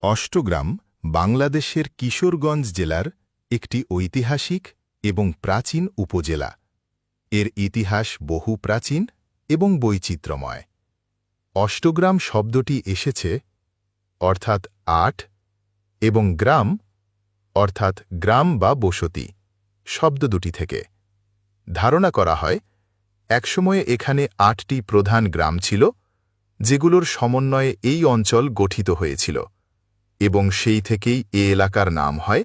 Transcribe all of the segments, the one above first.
অষ্টগ্রাম বাংলাদেশের কিশোরগঞ্জ জেলার একটি ঐতিহাসিক এবং প্রাচীন উপজেলা। এর ইতিহাস বহু প্রাচীন এবং বৈচিত্র্যময়। অষ্টগ্রাম শব্দটি এসেছে অর্থাৎ ৮ এবং গ্রাম অর্থাৎ গ্রাম বা বসতি শব্দ দুটি থেকে। ধারণা করা হয় একসময়ে এখানে ৮টি প্রধান গ্রাম ছিল, যেগুলোর সমন্বয়ে এই অঞ্চল গঠিত হয়েছিল, এবং সেই থেকেই এ এলাকার নাম হয়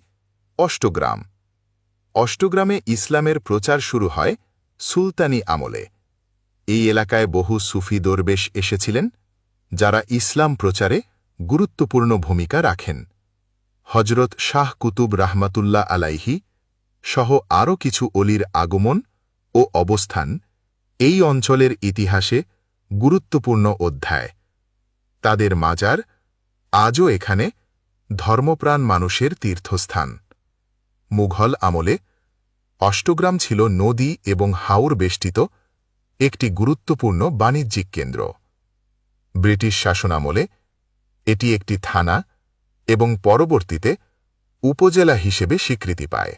অষ্টগ্রাম। অষ্টগ্রামে ইসলামের প্রচার শুরু হয় সুলতানি আমলে। এই এলাকায় বহু সুফি দরবেশ এসেছিলেন, যারা ইসলাম প্রচারে গুরুত্বপূর্ণ ভূমিকা রাখেন। হজরত শাহ কুতুব রাহমাতুল্লাহ আলাইহি সহ আরও কিছু অলির আগমন ও অবস্থান এই অঞ্চলের ইতিহাসে গুরুত্বপূর্ণ অধ্যায়। তাদের মাজার আজও এখানে ধর্মপ্রাণ মানুষের তীর্থস্থান। মুঘল আমলে অষ্টগ্রাম ছিল নদী এবং হাওর বেষ্টিত একটি গুরুত্বপূর্ণ বাণিজ্যিক কেন্দ্র। ব্রিটিশ শাসনামলে এটি একটি থানা এবং পরবর্তীতে উপজেলা হিসেবে স্বীকৃতি পায়।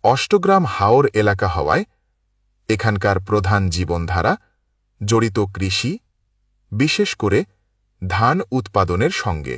অষ্টগ্রাম হাওর এলাকা হওয়ায় এখানকার প্রধান জীবনধারা জড়িত কৃষি, বিশেষ করে ধান উৎপাদনের সঙ্গে।